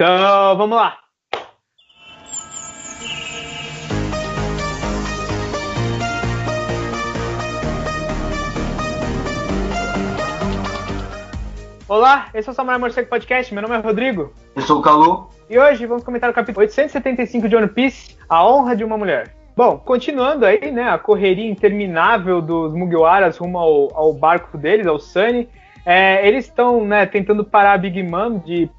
Então, vamos lá. Olá, esse é o Samurai Morcego Podcast, meu nome é Rodrigo. Eu sou o Calu. E hoje vamos comentar o capítulo 875 de One Piece, A Honra de uma Mulher. Bom, continuando aí, né, a correria interminável dos Mugiwaras rumo ao barco deles, ao Sunny. Eles estão, né, tentando parar a Big Mom de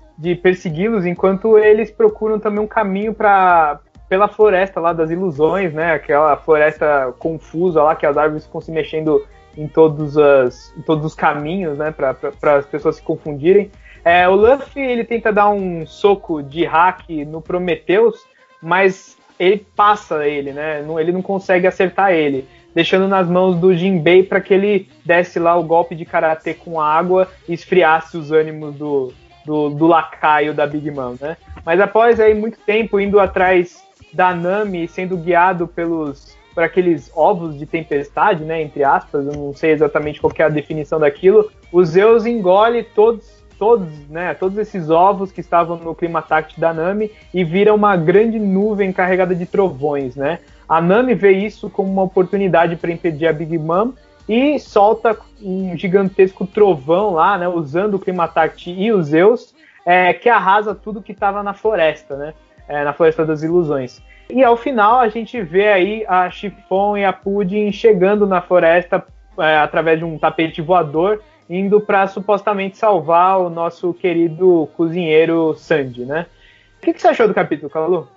persegui-los, enquanto eles procuram também um caminho pela floresta lá das ilusões, né, aquela floresta confusa lá, que as árvores ficam se mexendo em todos os caminhos, né, para as pessoas se confundirem. O Luffy, ele tenta dar um soco de hack no Prometheus, mas ele passa ele, né, ele não consegue acertar ele, deixando nas mãos do Jinbei para que ele desse lá o golpe de karatê com água e esfriasse os ânimos do lacaio da Big Mom, né. Mas após aí muito tempo indo atrás da Nami, sendo guiado por aqueles ovos de tempestade, né, entre aspas, eu não sei exatamente qual que é a definição daquilo, o Zeus engole todos esses ovos que estavam no Climatact da Nami e vira uma grande nuvem carregada de trovões, né. A Nami vê isso como uma oportunidade para impedir a Big Mom e solta um gigantesco trovão lá, né, usando o Climatact e os Zeus, que arrasa tudo que estava na floresta, né, na Floresta das Ilusões. E ao final a gente vê aí a Chiffon e a Pudding chegando na floresta através de um tapete voador, indo para supostamente salvar o nosso querido cozinheiro Sandy, né? O que você achou do capítulo, Calu?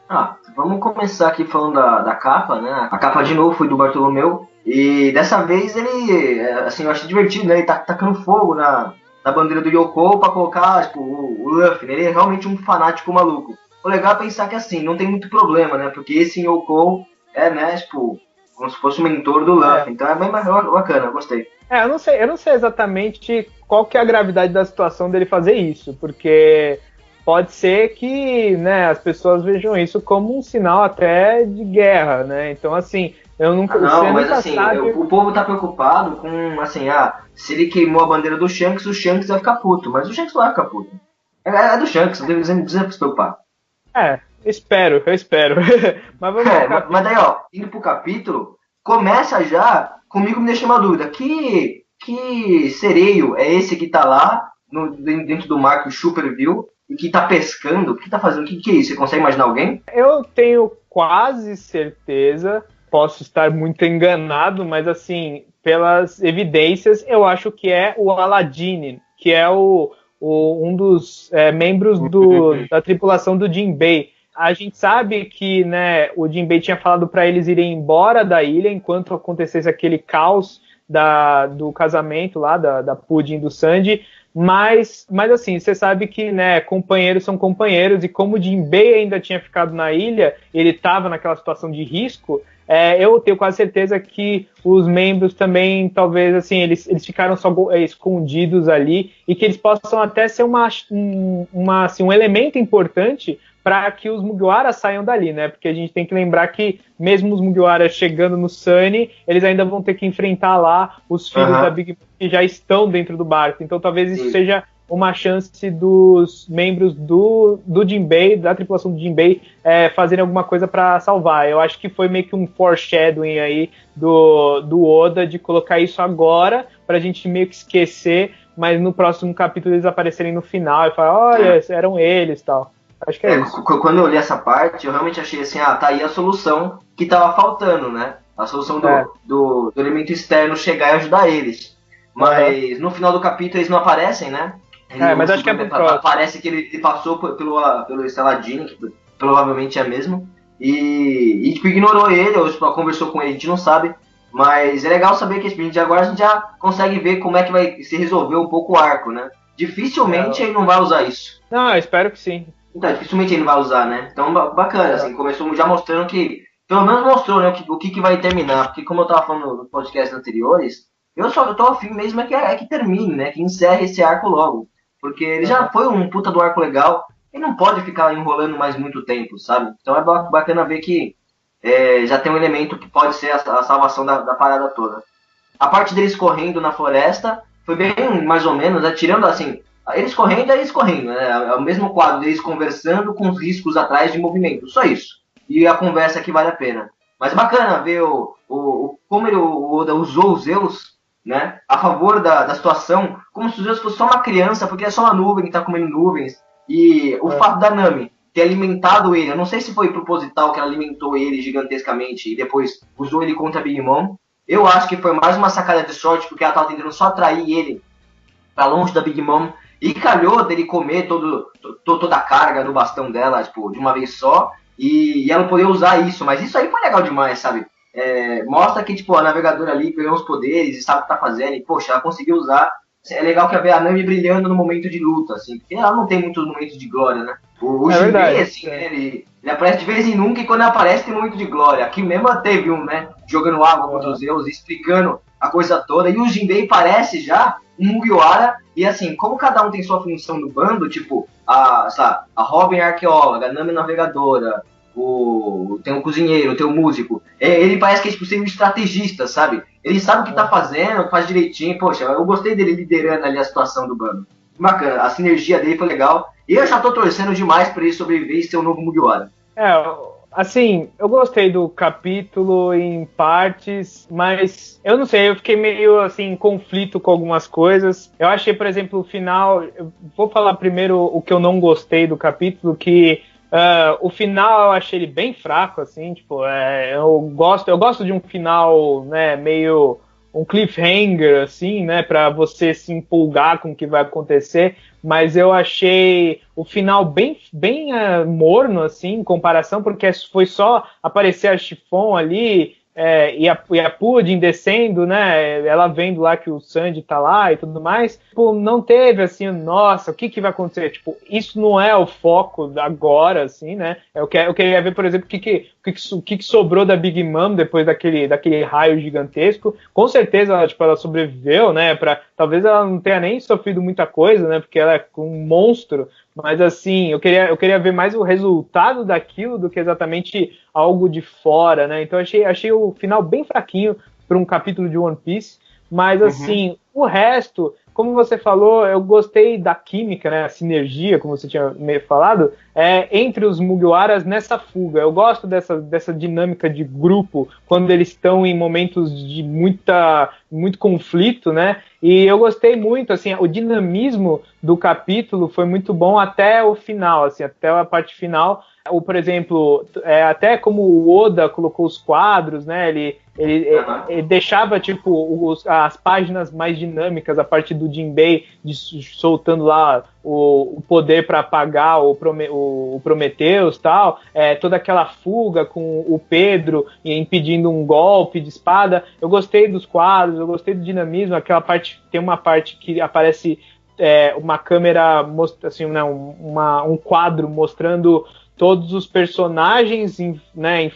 Vamos começar aqui falando da capa, né? A capa de novo foi do Bartolomeu, e dessa vez ele, assim, eu achei divertido, né? Ele tá tacando fogo na bandeira do Yoko pra colocar, tipo, o Luffy, né? Ele é realmente um fanático maluco. O legal é pensar que, assim, não tem muito problema, né? Porque esse Yoko né, tipo, como se fosse o mentor do Luffy. Então é bem bacana, eu gostei. Eu não sei exatamente qual que é a gravidade da situação dele fazer isso, porque pode ser que, né, as pessoas vejam isso como um sinal até de guerra, né? Então, assim, eu nunca... mas assim, o povo tá preocupado com, assim, se ele queimou a bandeira do Shanks, o Shanks vai ficar puto. Mas o Shanks não vai ficar puto. É do Shanks, não precisa se preocupar. Eu espero. Mas vamos mas daí, indo pro capítulo, começa já, comigo me deixa uma dúvida. Que sereio é esse que tá lá, dentro do mar que o Chopper viu, e que tá pescando? O que tá fazendo? O que é isso? Você consegue imaginar alguém? Eu tenho quase certeza, posso estar muito enganado, mas assim, pelas evidências, eu acho que é o Aladdin, que é um dos membros da tripulação do Jinbei. A gente sabe que, né, o Jinbei tinha falado para eles irem embora da ilha enquanto acontecesse aquele caos do casamento lá, da Pudding e do Sandy, mas assim, você sabe que, né, companheiros são companheiros, e como o Jinbei ainda tinha ficado na ilha, ele estava naquela situação de risco, eu tenho quase certeza que os membros também, talvez, assim, eles ficaram só escondidos ali, e que eles possam até ser um elemento importante para que os Mugiwaras saiam dali, né? Porque a gente tem que lembrar que mesmo os Mugiwaras chegando no Sunny, eles ainda vão ter que enfrentar lá os filhos da Big Mom que já estão dentro do barco. Então talvez isso seja uma chance dos membros do Jinbei, da tripulação do Jinbei, fazerem alguma coisa para salvar. Eu acho que foi meio que um foreshadowing aí do Oda de colocar isso agora pra gente meio que esquecer, mas no próximo capítulo eles aparecerem no final e falar, olha, eram eles e tal. Acho que é isso. Quando eu li essa parte, eu realmente achei assim, tá aí a solução que tava faltando, né? A solução do elemento externo chegar e ajudar eles. Mas no final do capítulo eles não aparecem, né? Mas acho que é por parece que ele passou pelo Saladin, que provavelmente é mesmo, e tipo, ignorou ele, ou tipo, conversou com ele, a gente não sabe. Mas é legal saber que agora a gente já consegue ver como é que vai se resolver um pouco o arco, né? Dificilmente ele não vai usar isso. Não, eu espero que sim. Então, dificilmente ele vai usar, né? Então, bacana, assim, começou já mostrando que, pelo menos mostrou, né, o que vai terminar, porque como eu tava falando no podcast anteriores, eu tô afim mesmo que termine, né, que encerre esse arco logo, porque ele já foi um puta do arco legal, ele não pode ficar enrolando mais muito tempo, sabe? Então é bacana ver que já tem um elemento que pode ser a salvação da parada toda. A parte deles correndo na floresta foi bem, mais ou menos, né, tirando assim, eles correndo, é eles correndo, né? É o mesmo quadro deles conversando com os riscos atrás de movimento, só isso. E a conversa que vale a pena. Mas bacana ver como o Oda usou os Zeus, né, a favor da situação, como se o Zeus fosse só uma criança, porque é só uma nuvem que tá comendo nuvens. E o fato da Nami ter alimentado ele, eu não sei se foi proposital que ela alimentou ele gigantescamente e depois usou ele contra a Big Mom. Eu acho que foi mais uma sacada de sorte, porque ela tava tentando só atrair ele pra longe da Big Mom. E calhou dele comer toda a carga do bastão dela, tipo, de uma vez só. E ela poder usar isso. Mas isso aí foi legal demais, sabe? Mostra que, tipo, a navegadora ali ganhou os poderes e sabe o que tá fazendo. E, poxa, ela conseguiu usar. É legal que ver a Nami brilhando no momento de luta, assim. Porque ela não tem muitos momentos de glória, né? O Jinbei, assim, né? Ele aparece de vez em nunca e quando ele aparece tem momento de glória. Aqui mesmo teve um, né? Jogando água contra os Zeus, explicando a coisa toda. E o Jinbei parece já um Mugiwara. E assim, como cada um tem sua função no bando, tipo, a Robin é arqueóloga, a Nami é navegadora, tem o cozinheiro, tem o músico. Ele parece que é tipo, um estrategista, sabe? Ele sabe o que tá fazendo, faz direitinho. Poxa, eu gostei dele liderando ali a situação do bando. Bacana, a sinergia dele foi legal. E eu já tô torcendo demais pra ele sobreviver e ser o novo Mugiwara. Assim, eu gostei do capítulo em partes, mas eu não sei, eu fiquei meio assim em conflito com algumas coisas. Eu achei, por exemplo, o final. Eu vou falar primeiro o que eu não gostei do capítulo, que o final eu achei ele bem fraco, assim, tipo, eu gosto de um final, né, meio um cliffhanger, assim, né, para você se empolgar com o que vai acontecer, mas eu achei o final bem morno, assim, em comparação, porque foi só aparecer a Chiffon ali, e a Pudding descendo, né, ela vendo lá que o Sandy tá lá e tudo mais, tipo, não teve, assim, nossa, o que vai acontecer? Tipo, isso não é o foco agora, assim, né, eu queria ver, por exemplo, o que sobrou da Big Mom depois daquele raio gigantesco. Com certeza ela sobreviveu, né, talvez ela não tenha nem sofrido muita coisa, né, porque ela é um monstro, mas assim, eu queria ver mais o resultado daquilo do que exatamente algo de fora, né? Então achei o final bem fraquinho para um capítulo de One Piece, mas assim, o resto, como você falou, eu gostei da química, né? A sinergia, como você tinha me falado, entre os Mugiwaras nessa fuga. Eu gosto dessa dinâmica de grupo quando eles estão em momentos de muito conflito, né? E eu gostei muito, assim, o dinamismo do capítulo foi muito bom até o final, assim, até a parte final. Por exemplo, até como o Oda colocou os quadros, né? Ele deixava tipo as páginas mais dinâmicas, a parte do Jinbei soltando lá o poder para apagar o Prometheus, tal, toda aquela fuga com o Pedro impedindo um golpe de espada. Eu gostei dos quadros, eu gostei do dinamismo. Aquela parte, tem uma parte que aparece uma câmera, assim, né, um quadro mostrando todos os personagens em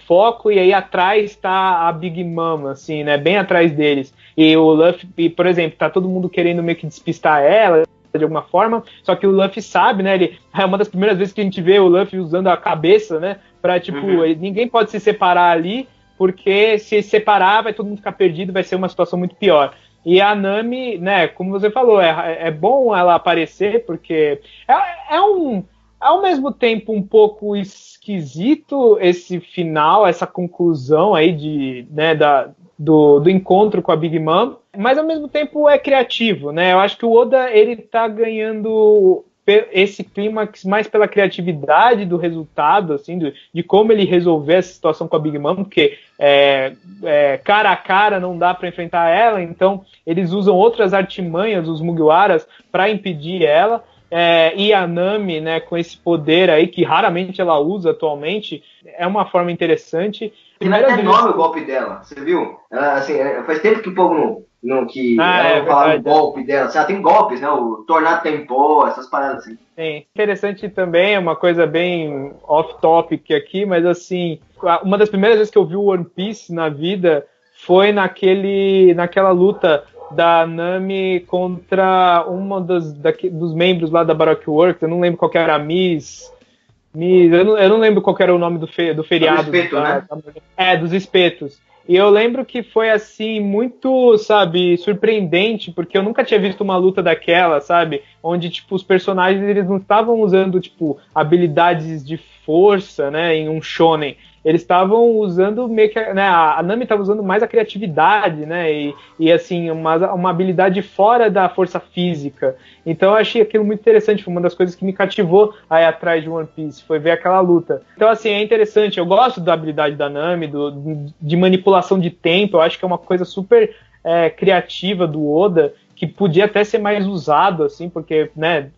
foco, e aí atrás está a Big Mom, assim, né, bem atrás deles. E o Luffy, por exemplo, tá todo mundo querendo meio que despistar ela de alguma forma, só que o Luffy sabe, né, é uma das primeiras vezes que a gente vê o Luffy usando a cabeça, né, pra, tipo, ninguém pode se separar ali, porque se separar vai todo mundo ficar perdido, vai ser uma situação muito pior. E a Nami, né, como você falou, é bom ela aparecer, porque ao mesmo tempo um pouco esquisito esse final, essa conclusão aí do encontro com a Big Mom, mas ao mesmo tempo é criativo, né? Eu acho que o Oda, ele tá ganhando esse clímax mais pela criatividade do resultado, assim, de como ele resolver essa situação com a Big Mom, porque cara a cara não dá para enfrentar ela, então eles usam outras artimanhas, os Mugiwaras, para impedir ela. E a Nami, né, com esse poder aí que raramente ela usa atualmente, é uma forma interessante. Tem até nome o golpe dela, você viu? Assim, faz tempo que o povo não fala o golpe dela. Ela tem golpes, né? O Tornado Tempo, essas paradas assim. Sim, interessante também, é uma coisa bem off-topic aqui, mas assim, uma das primeiras vezes que eu vi o One Piece na vida foi naquela luta da Nami contra uma dos membros lá da Baroque Works. Eu não lembro qual que era a Miss, eu não lembro qual que era o nome do feriado. Do espeto, né? Dos espetos. E eu lembro que foi assim, muito, sabe, surpreendente, porque eu nunca tinha visto uma luta daquela, sabe, onde, tipo, os personagens, eles não estavam usando, tipo, habilidades de força, né, em um shonen. Eles estavam usando meio que, né, a Nami estava usando mais a criatividade, né, e assim, uma habilidade fora da força física. Então eu achei aquilo muito interessante, foi uma das coisas que me cativou aí atrás de One Piece, foi ver aquela luta. Então assim, é interessante, eu gosto da habilidade da Nami, de manipulação de tempo, eu acho que é uma coisa super criativa do Oda, que podia até ser mais usado, assim, porque, né,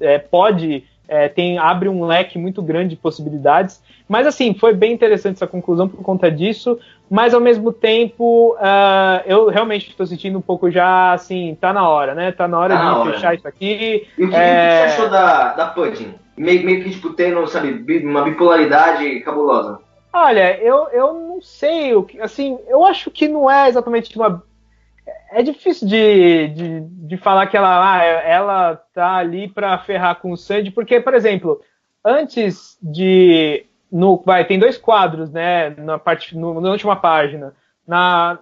abre um leque muito grande de possibilidades. Mas, assim, foi bem interessante essa conclusão por conta disso, mas, ao mesmo tempo, eu realmente estou sentindo um pouco já, assim, tá na hora, né? Tá na hora de fechar isso aqui. E o que você achou da Pudding? Meio que, tipo, tendo, sabe, uma bipolaridade cabulosa. Olha, eu não sei, assim, eu acho que não é exatamente uma... É difícil de falar que ela tá ali para ferrar com o Sandy, porque, por exemplo, antes de... tem 2 quadros, né, na última página.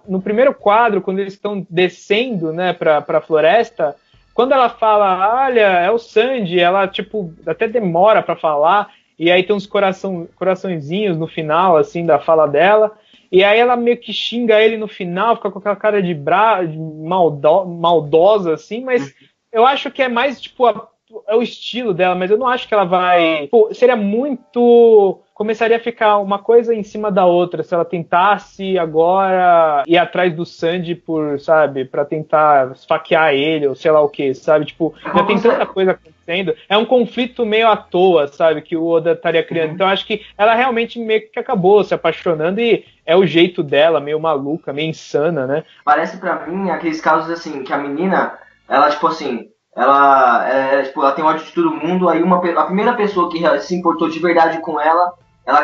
No primeiro quadro, quando eles estão descendo, né, para a floresta, quando ela fala, olha, é o Sandy, ela, tipo, até demora para falar, e aí tem uns coraçõezinhos no final, assim, da fala dela, e aí ela meio que xinga ele no final, fica com aquela cara de maldosa, assim, mas eu acho que é mais, tipo, é o estilo dela, mas eu não acho que ela vai... Pô, seria muito... Começaria a ficar uma coisa em cima da outra, se ela tentasse agora ir atrás do Sandy sabe, pra tentar esfaquear ele, ou sei lá o que, sabe? Tipo, já tem tanta coisa acontecendo. É um conflito meio à toa, sabe, que o Oda estaria criando. Então, acho que ela realmente meio que acabou se apaixonando e é o jeito dela, meio maluca, meio insana, né? Parece pra mim aqueles casos, assim, que a menina, ela, tipo assim... Ela tem ódio de todo mundo, aí a primeira pessoa que se importou de verdade com ela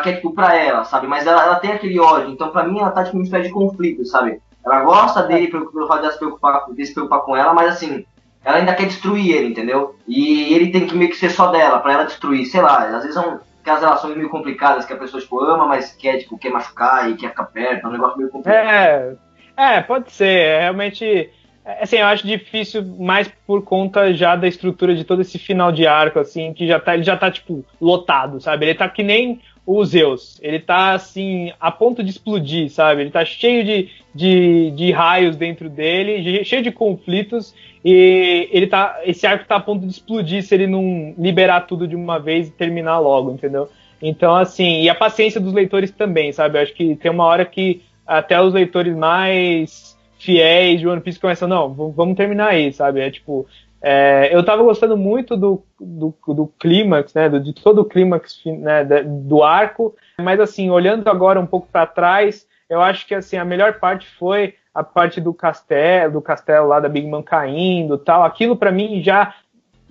quer, tipo, pra ela, sabe? Mas ela tem aquele ódio, então pra mim ela tá, tipo, uma espécie de conflito, sabe? Ela gosta dele pelo fato de se preocupar com ela, mas assim, ela ainda quer destruir ele, entendeu? E ele tem que meio que ser só dela, pra ela destruir, sei lá, às vezes são aquelas relações meio complicadas que a pessoa, tipo, ama, mas quer machucar e quer ficar perto, é um negócio meio complicado. Pode ser, realmente... Assim, eu acho difícil mais por conta já da estrutura de todo esse final de arco, assim, que ele já tá, tipo, lotado, sabe? Ele tá que nem o Zeus. Ele tá, assim, a ponto de explodir, sabe? Ele tá cheio de raios dentro dele, cheio de conflitos, e esse arco tá a ponto de explodir se ele não liberar tudo de uma vez e terminar logo, entendeu? Então, assim, e a paciência dos leitores também, sabe? Eu acho que tem uma hora que até os leitores mais fiéis de One Piece começam, não, vamos terminar aí, sabe? Eu tava gostando muito do clímax, né? De todo o clímax, né, do arco, mas assim, olhando agora um pouco para trás, eu acho que assim, a melhor parte foi a parte do castelo lá da Big Mom caindo, tal. Aquilo para mim já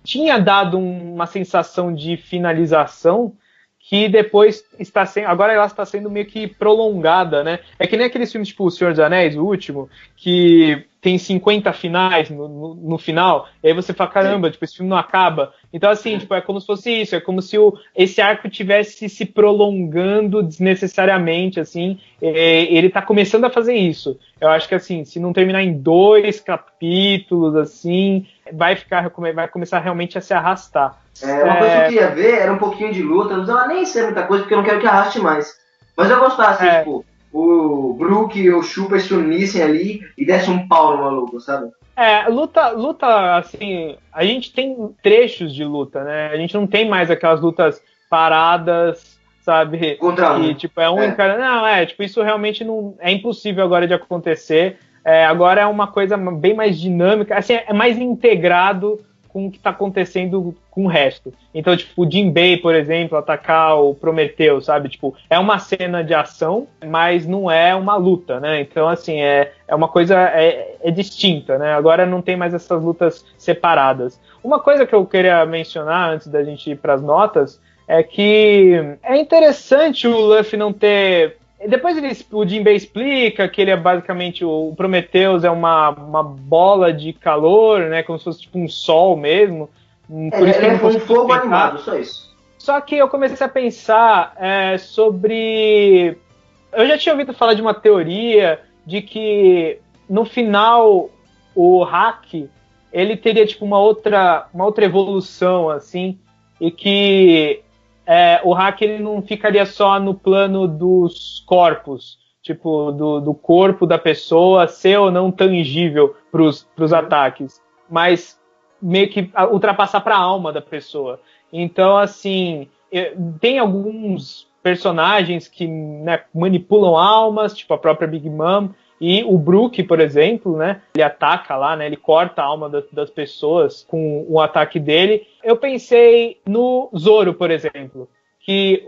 tinha dado uma sensação de finalização que depois agora ela está sendo meio que prolongada, né? É que nem aqueles filmes tipo O Senhor dos Anéis, o último, que tem 50 finais no final, e aí você fala, caramba, tipo, esse filme não acaba. Então, assim, tipo, é como se fosse isso, é como se esse arco tivesse se prolongando desnecessariamente, assim, ele tá começando a fazer isso. Eu acho que, assim, se não terminar em 2 capítulos, assim, vai começar realmente a se arrastar. Uma coisa que eu queria ver era um pouquinho de luta, não precisava nem ser muita coisa, porque eu não quero que arraste mais. Mas eu gostasse, tipo, o Brook e o Chopper se unissem ali e desse um pau no maluco, sabe? Luta, assim, a gente tem trechos de luta, né? A gente não tem mais aquelas lutas paradas, sabe? Contra um. Que, tipo, encara... Não, tipo, isso realmente não é impossível agora de acontecer. Agora é uma coisa bem mais dinâmica, assim, é mais integrado com o que está acontecendo com o resto. Então, tipo, o Jinbei, por exemplo, atacar o Prometeu, sabe? Tipo, é uma cena de ação, mas não é uma luta, né? Então, assim, é uma coisa distinta, né? Agora não tem mais essas lutas separadas. Uma coisa que eu queria mencionar antes da gente ir para as notas é que é interessante o Luffy não ter... Depois o Jinbei explica que ele é basicamente o Prometheus é uma bola de calor, né, como se fosse tipo um sol mesmo. Por isso que ele foi um fogo animado, só isso. Só que eu comecei a pensar sobre... Eu já tinha ouvido falar de uma teoria de que no final o Hack ele teria tipo uma outra evolução, assim, e que o hack ele não ficaria só no plano dos corpos, tipo, do corpo da pessoa ser ou não tangível pros ataques, mas meio que ultrapassar para a alma da pessoa. Então, assim, tem alguns personagens que, né, manipulam almas, tipo a própria Big Mom, e o Brook, por exemplo, né, ele ataca lá, né, ele corta a alma das pessoas com o ataque dele. Eu pensei no Zoro, por exemplo, que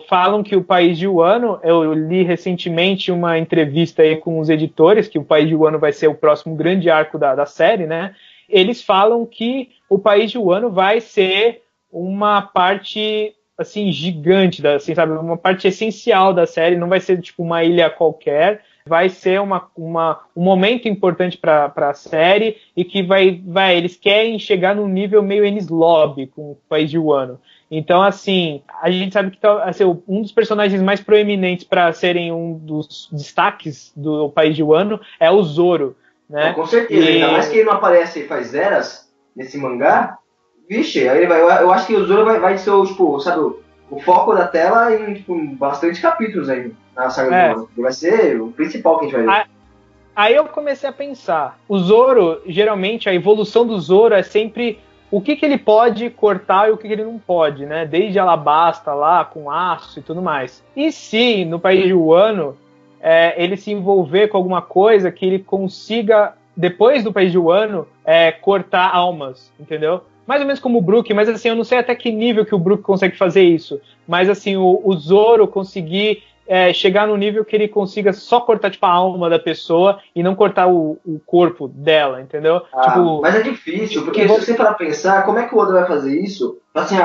falam que o País de Wano, eu li recentemente uma entrevista aí com os editores, que o País de Wano vai ser o próximo grande arco da série, né, eles falam que o País de Wano vai ser uma parte assim gigante, assim, sabe, uma parte essencial da série, não vai ser tipo uma ilha qualquer, vai ser um momento importante para a série e que eles querem chegar num nível meio Enies Lobby com o País de Wano. Então, assim, a gente sabe que assim, um dos personagens mais proeminentes para serem um dos destaques do País de Wano é o Zoro, né? Não, com certeza, ainda mais que ele não aparece faz eras nesse mangá. Vixe, aí eu acho que o Zoro vai ser tipo, sabe, o foco da tela em tipo, bastante capítulos aí na saga do Wano. Vai ser o principal que a gente vai ver. Aí eu comecei a pensar, o Zoro, geralmente, a evolução do Zoro é sempre o que ele pode cortar e o que ele não pode, né? Desde Alabasta lá, com aço e tudo mais. E se, no País de Wano, ele se envolver com alguma coisa que ele consiga, depois do País de Wano, cortar almas, entendeu? Mais ou menos como o Brook, mas assim, eu não sei até que nível que o Brook consegue fazer isso. Mas assim, o Zoro conseguir chegar no nível que ele consiga só cortar tipo, a alma da pessoa e não cortar o corpo dela, entendeu? Mas é difícil, porque se você for pensar, como é que o Oda vai fazer isso? Assim,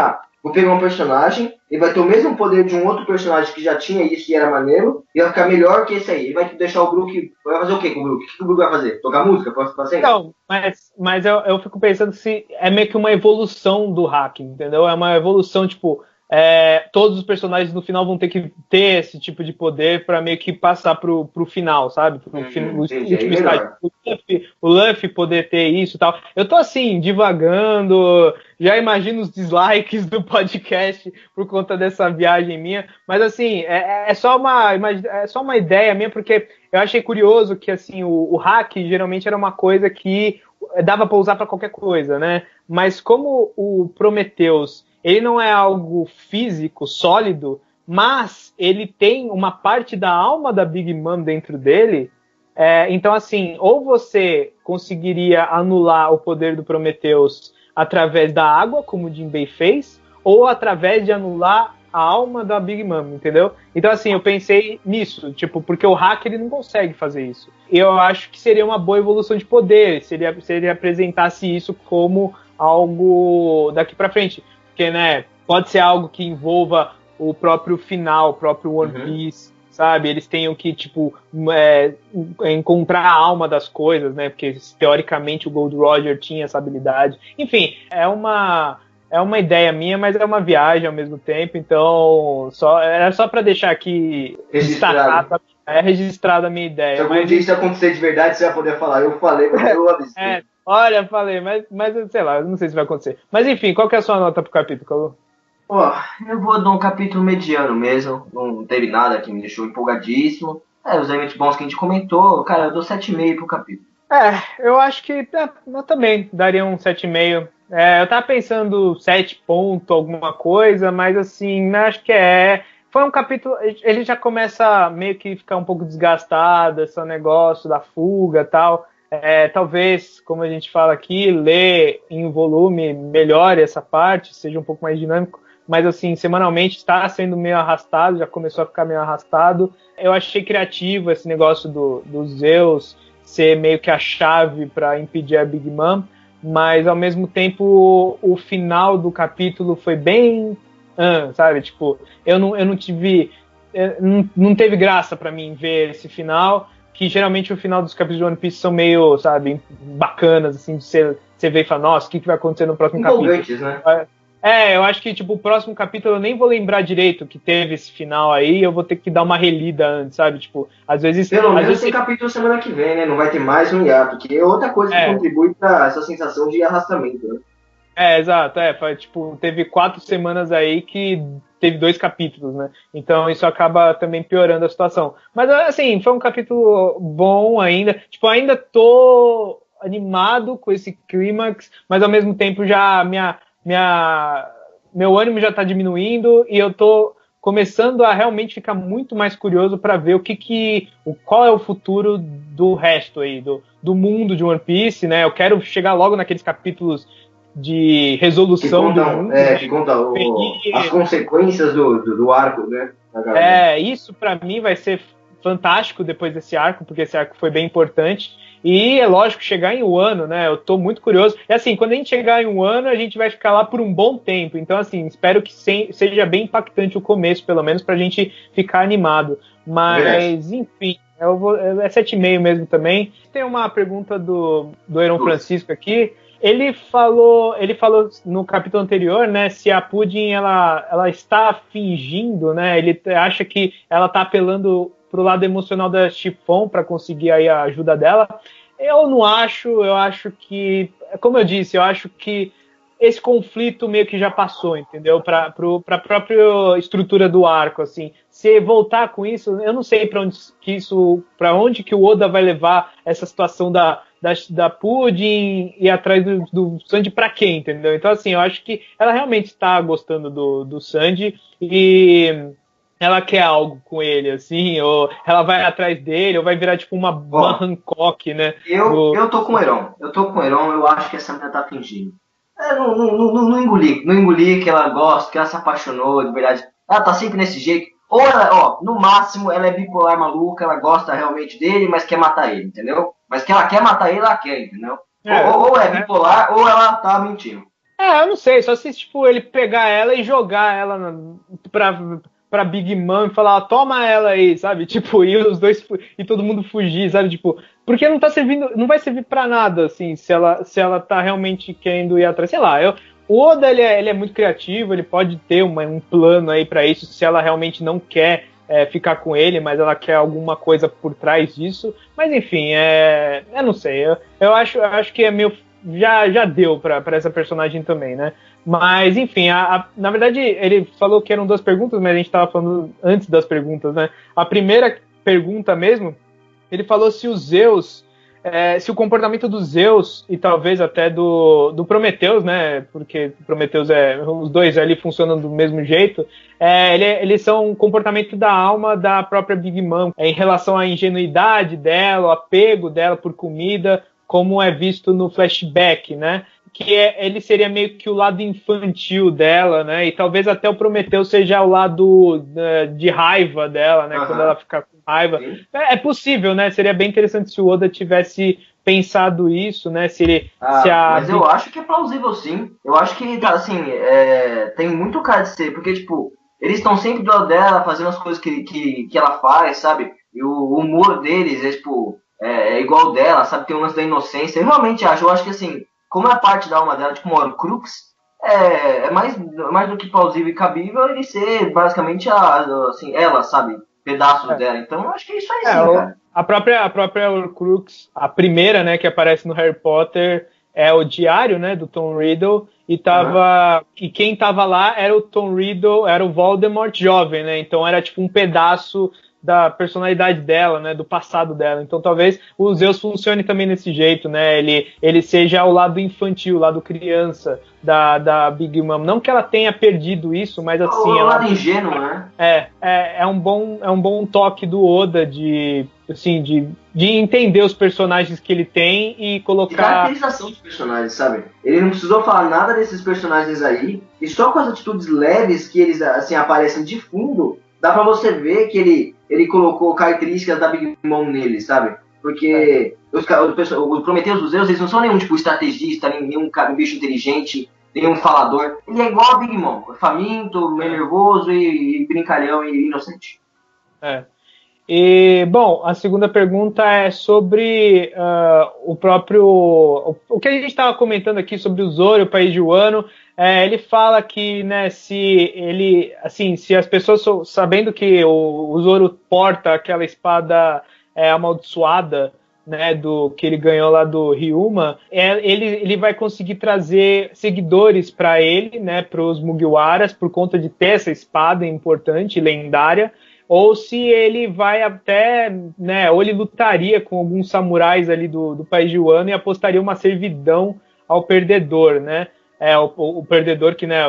vou pegar um personagem, ele vai ter o mesmo poder de um outro personagem que já tinha isso e era maneiro, e vai ficar melhor que esse aí. Ele vai deixar o Brook. Vai fazer o que com o Brook? O que o Brook vai fazer? Tocar música? Pode fazer? Não, mas eu fico pensando se é meio que uma evolução do hack, entendeu? É uma evolução, tipo, todos os personagens no final vão ter que ter esse tipo de poder para meio que passar pro final, sabe? Pro último estágio. O Luffy poder ter isso e tal. Eu tô assim, divagando, já imagino os dislikes do podcast por conta dessa viagem minha, mas assim, é só uma ideia minha, porque eu achei curioso que assim, o hack geralmente era uma coisa que dava para usar para qualquer coisa, né? Mas como o Prometheus ele não é algo físico, sólido, mas ele tem uma parte da alma da Big Mom dentro dele. Então, assim, ou você conseguiria anular o poder do Prometheus através da água, como o Jinbei fez, ou através de anular a alma da Big Mom, entendeu? Então, assim, eu pensei nisso, tipo, porque o hacker ele não consegue fazer isso. Eu acho que seria uma boa evolução de poder se ele apresentasse isso como algo daqui pra frente. Porque, né, pode ser algo que envolva o próprio final, o próprio One Piece, sabe? Eles tenham que, tipo, encontrar a alma das coisas, né? Porque, teoricamente, o Gold Roger tinha essa habilidade. Enfim, é uma ideia minha, mas é uma viagem ao mesmo tempo, então era só para deixar aqui registrado. Registrado a minha ideia. Se algum dia isso acontecer de verdade, você vai poder falar, eu falei, mas eu avisei. Olha, falei, mas sei lá, não sei se vai acontecer. Mas enfim, qual que é a sua nota pro capítulo, Calu? Eu vou dar um capítulo mediano mesmo, não teve nada que me deixou empolgadíssimo. Os elementos bons que a gente comentou, cara, eu dou 7,5 pro capítulo. Eu acho que eu também daria um 7,5. Eu tava pensando 7 ponto alguma coisa, mas assim, acho que foi um capítulo, ele já começa meio que ficar um pouco desgastado, esse negócio da fuga e tal. Talvez, como a gente fala aqui, ler em volume melhore essa parte, seja um pouco mais dinâmico, mas assim, semanalmente está sendo meio arrastado, já começou a ficar meio arrastado. Eu achei criativo esse negócio do Zeus ser meio que a chave para impedir a Big Mom, mas ao mesmo tempo o final do capítulo foi bem, sabe, tipo, eu não tive, não teve graça para mim ver esse final, que geralmente o final dos capítulos de One Piece são meio, sabe, bacanas, assim, de você ver e falar, nossa, o que vai acontecer no próximo capítulo? Né? Eu acho que, tipo, o próximo capítulo eu nem vou lembrar direito que teve esse final aí, eu vou ter que dar uma relida antes, sabe? Tipo, às vezes... Pelo menos vezes tem capítulo semana que vem, né? Não vai ter mais um hiato, que é outra coisa que contribui pra essa sensação de arrastamento, né? Exato, tipo, teve 4 semanas aí que teve 2 capítulos, né? Então isso acaba também piorando a situação. Mas, assim, foi um capítulo bom ainda. Tipo, ainda tô animado com esse clímax, mas ao mesmo tempo já meu ânimo já tá diminuindo e eu tô começando a realmente ficar muito mais curioso para ver qual é o futuro do resto aí, do mundo de One Piece, né? Eu quero chegar logo naqueles capítulos de resolução do mundo. Que contam as consequências do arco, né? Isso para mim vai ser fantástico depois desse arco, porque esse arco foi bem importante. E é lógico, chegar em um ano, né? Eu tô muito curioso. E assim, quando a gente chegar em um ano, a gente vai ficar lá por um bom tempo. Então, assim, espero que seja bem impactante o começo, pelo menos, pra gente ficar animado. Mas, enfim, é 7,5 mesmo também. Tem uma pergunta do Heron Francisco aqui. Ele falou no capítulo anterior, né, se a Pudding ela está fingindo, né? Ele acha que ela está apelando pro lado emocional da Chiffon para conseguir aí a ajuda dela. Eu não acho, eu acho que, como eu disse, eu acho que esse conflito meio que já passou, entendeu? Para a própria estrutura do arco, assim. Se voltar com isso, eu não sei para onde que o Oda vai levar essa situação da Pudding e atrás do Sanji para quem, entendeu? Então, assim, eu acho que ela realmente está gostando do Sanji e ela quer algo com ele, assim, ou ela vai atrás dele, ou vai virar tipo uma Hancock, né? Eu tô com o Heron. Eu acho que essa menina tá fingindo. Não engoli que ela gosta, que ela se apaixonou de verdade. Ela tá sempre nesse jeito. Ou ela, no máximo, ela é bipolar maluca, ela gosta realmente dele, mas quer matar ele, entendeu? Mas que ela quer matar ele, ela quer, entendeu? Ou é bipolar, ou ela tá mentindo. Eu não sei, só se tipo, ele pegar ela e jogar ela pra Big Mom e falar, toma ela aí, sabe? Tipo, e os dois e todo mundo fugir, sabe? Tipo, porque não tá servindo, não vai servir pra nada, assim, se ela tá realmente querendo ir atrás, sei lá, o Oda, ele é muito criativo, ele pode ter um plano aí pra isso, se ela realmente não quer ficar com ele, mas ela quer alguma coisa por trás disso, mas enfim, eu não sei, eu acho que é meio, já deu pra essa personagem também, né? Mas, enfim, na verdade, ele falou que eram 2 perguntas, mas a gente estava falando antes das perguntas, né? A primeira pergunta mesmo, ele falou se os Zeus, se o comportamento dos Zeus e talvez até do Prometheus, né? Porque o Prometheus os dois ali funcionam do mesmo jeito, eles são um comportamento da alma da própria Big Mom, em relação à ingenuidade dela, o apego dela por comida, como é visto no flashback, né? Que ele seria meio que o lado infantil dela, né? E talvez até o Prometheus seja o lado de raiva dela, né? Quando ela ficar com raiva. É possível, né? Seria bem interessante se o Oda tivesse pensado isso, né? Mas eu acho que é plausível, sim. Eu acho que, assim, tem muito cara de ser, porque, tipo, eles estão sempre do lado dela, fazendo as coisas que ela faz, sabe? E o humor deles tipo, é igual dela, sabe? Tem um lance da inocência. Eu realmente eu acho que, assim, como é parte da alma dela, tipo um Horcrux, é mais do que plausível e cabível ele ser basicamente assim, ela, sabe? Pedaços dela. Então eu acho que é isso aí sim, cara. A própria Horcrux, a primeira, né, que aparece no Harry Potter, é o diário, né, do Tom Riddle, e quem tava lá era o Tom Riddle, era o Voldemort jovem, né? Então era tipo um pedaço da personalidade dela, né, do passado dela. Então talvez o Zeus funcione também desse jeito, né? Ele seja o lado infantil, o lado criança da Big Mom. Não que ela tenha perdido isso, mas assim, o lado ingênuo, né? É um bom toque do Oda de entender os personagens que ele tem e colocar... De caracterização dos personagens, sabe? Ele não precisou falar nada desses personagens aí, e só com as atitudes leves que eles, assim, aparecem de fundo, dá pra você ver que ele colocou características da Big Mom nele, sabe? Porque os Prometheus dos Zeus, eles não são nenhum tipo estrategista, nenhum bicho inteligente, nenhum falador. Ele é igual a Big Mom, faminto, meio nervoso e brincalhão e inocente. E, bom, a segunda pergunta é sobre o que a gente estava comentando aqui sobre o Zoro, o país de Wano. Ele fala que, né, se as pessoas sabendo que o Zoro porta aquela espada amaldiçoada, né, do que ele ganhou lá do Ryuma, ele vai conseguir trazer seguidores para ele, né, para os Mugiwaras, por conta de ter essa espada importante, lendária, ou se ele vai até, né, ou ele lutaria com alguns samurais ali do país de Wano e apostaria uma servidão ao perdedor, né, o perdedor que, né,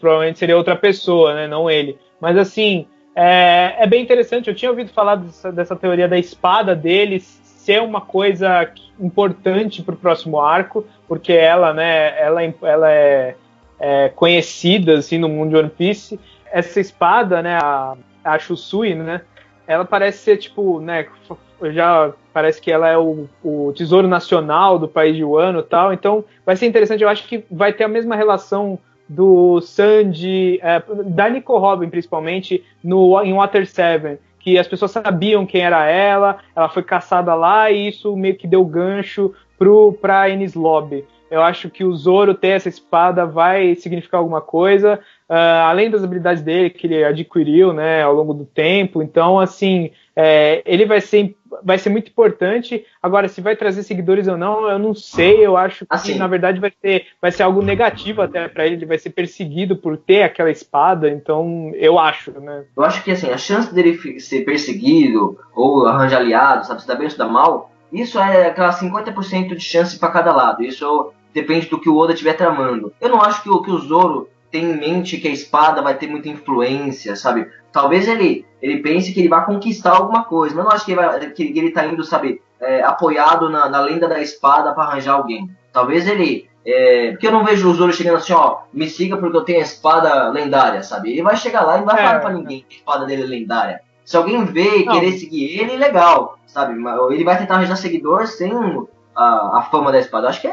provavelmente seria outra pessoa, né, não ele. Mas assim, é bem interessante. Eu tinha ouvido falar dessa teoria da espada deles ser uma coisa importante para o próximo arco, porque ela, né, ela é conhecida assim no mundo de One Piece. Essa espada, né, a Shusui, né, ela parece ser tipo, né, já parece que ela é o tesouro nacional do país de Wano e tal, então vai ser interessante. Eu acho que vai ter a mesma relação do Sanji, da Nico Robin principalmente, em Water 7, que as pessoas sabiam quem era ela foi caçada lá e isso meio que deu gancho pra Enies Lobby. Eu acho que o Zoro ter essa espada vai significar alguma coisa, além das habilidades dele que ele adquiriu, né, ao longo do tempo. Então, assim, ele vai ser muito importante. Agora, se vai trazer seguidores ou não, eu não sei. Eu acho que, assim, na verdade, vai ser algo negativo até para ele. Ele vai ser perseguido por ter aquela espada. Então, eu acho, né? Eu acho que, assim, a chance dele ser perseguido ou arranjar aliados, sabe, se dá bem ou se dá mal, isso é aquela 50% de chance para cada lado. Isso depende do que o Oda estiver tramando. Eu não acho que o Zoro tem em mente que a espada vai ter muita influência, sabe? Talvez ele pense que ele vai conquistar alguma coisa, mas eu não acho que ele tá indo, sabe, apoiado na lenda da espada para arranjar alguém. Talvez ele... porque eu não vejo o Zoro chegando assim, ó, me siga porque eu tenho a espada lendária, sabe? Ele vai chegar lá e não vai falar pra ninguém que a espada dele é lendária. Se alguém ver e querer seguir ele, legal, sabe? Ele vai tentar arranjar seguidor sem a fama da espada. Acho que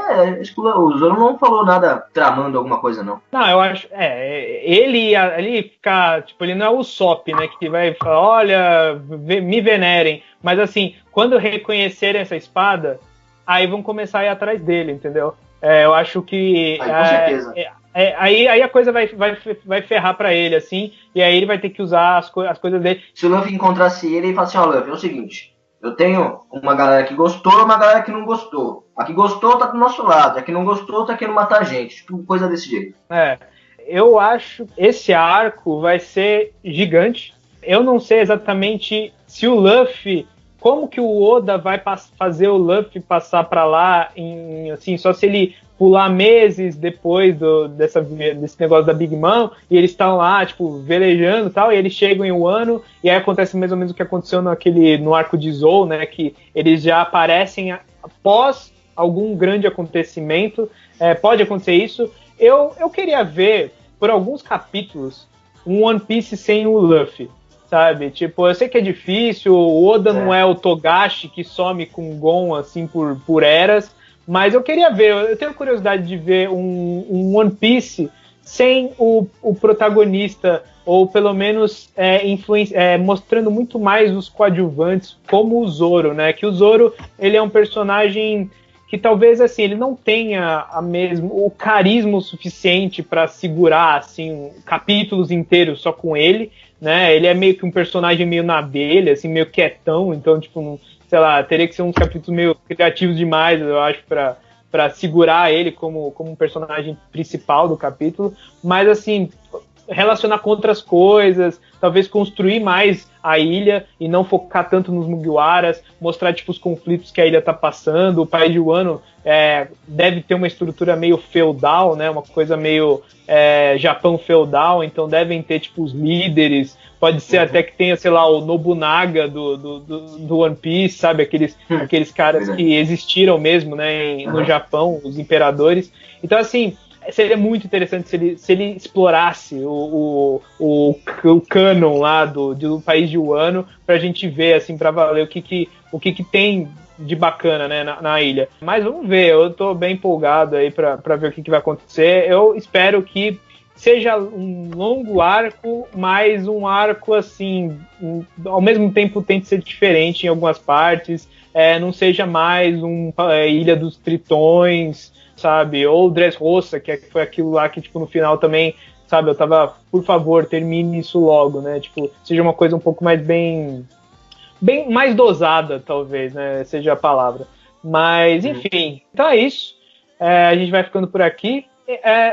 o Zoro não falou nada tramando alguma coisa, não. Não, eu acho. Ele ficar. Tipo, ele não é o Usopp, né? Que vai falar, olha, me venerem. Mas assim, quando reconhecerem essa espada, aí vão começar a ir atrás dele, entendeu? Eu acho que. Com certeza. Aí a coisa vai ferrar pra ele, assim, e aí ele vai ter que usar as coisas dele. Se o Luffy encontrasse ele fala assim, ó, Luffy, é o seguinte, eu tenho uma galera que gostou e uma galera que não gostou. A que gostou tá do nosso lado, a que não gostou tá querendo matar a gente, tipo, coisa desse jeito. Eu acho que esse arco vai ser gigante. Eu não sei exatamente se o Luffy... Como que o Oda vai fazer o Luffy passar pra lá, assim, só se ele pular meses depois desse negócio da Big Mom, e eles estão lá, tipo, velejando e tal, e eles chegam em Wano, e aí acontece mais ou menos o que aconteceu no arco de Zou, né, que eles já aparecem após algum grande acontecimento. Pode acontecer isso. Eu queria ver, por alguns capítulos, um One Piece sem o Luffy. Sabe, tipo, eu sei que é difícil, o Oda não é o Togashi que some com o Gon, assim, por eras, mas eu queria ver, eu tenho curiosidade de ver um One Piece sem o protagonista, ou pelo menos mostrando muito mais os coadjuvantes, como o Zoro, né, que o Zoro, ele é um personagem que talvez, assim, ele não tenha o carisma o suficiente para segurar, assim, capítulos inteiros só com ele, né? Ele é meio que um personagem meio na dele, assim, meio quietão, então, tipo, sei lá, teria que ser uns capítulos meio criativos demais, eu acho, para segurar ele como um personagem principal do capítulo, mas, assim, relacionar com outras coisas, talvez construir mais a ilha e não focar tanto nos Mugiwaras, mostrar, tipo, os conflitos que a ilha tá passando. O país de Wano deve ter uma estrutura meio feudal, né, uma coisa meio Japão feudal, então devem ter, tipo, os líderes, pode ser até que tenha, sei lá, o Nobunaga do One Piece, sabe, aqueles caras que existiram mesmo, né, no Japão, os imperadores. Então, assim, seria muito interessante se ele explorasse o canon lá do país de Wano, pra gente ver, assim, pra valer o que tem de bacana, né, na ilha. Mas vamos ver, eu tô bem empolgado aí pra ver o que vai acontecer. Eu espero que seja um longo arco, mas um arco, assim, ao mesmo tempo tente ser diferente em algumas partes, não seja mais Ilha dos Tritões, sabe? Ou Dressrosa, que foi aquilo lá que, tipo, no final também, sabe? Eu tava, por favor, termine isso logo, né? Tipo, seja uma coisa um pouco mais bem mais dosada, talvez, né? Seja a palavra. Mas, enfim, então é isso. A gente vai ficando por aqui.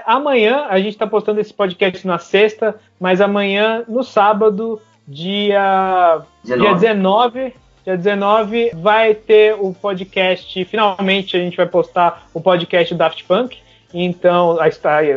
Amanhã, a gente está postando esse podcast na sexta, mas amanhã, no sábado, dia 19, vai ter o podcast. Finalmente, a gente vai postar o podcast do Daft Punk. Então, a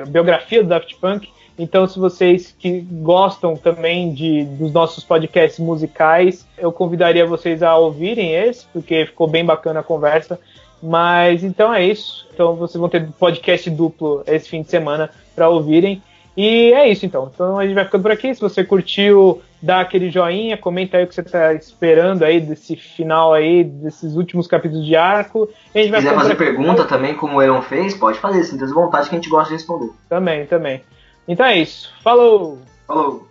biografia do Daft Punk. Então, se vocês que gostam também dos nossos podcasts musicais, eu convidaria vocês a ouvirem esse, porque ficou bem bacana a conversa. Mas, então é isso. Então, vocês vão ter podcast duplo esse fim de semana para ouvirem. E é isso, então. Então, a gente vai ficando por aqui. Se você curtiu, dá aquele joinha, comenta aí o que você está esperando aí desse final aí, desses últimos capítulos de arco. Se quiser fazer pergunta também, como o Elon fez, pode fazer, sinta-se vontade que a gente gosta de responder. Também. Então é isso. Falou! Falou!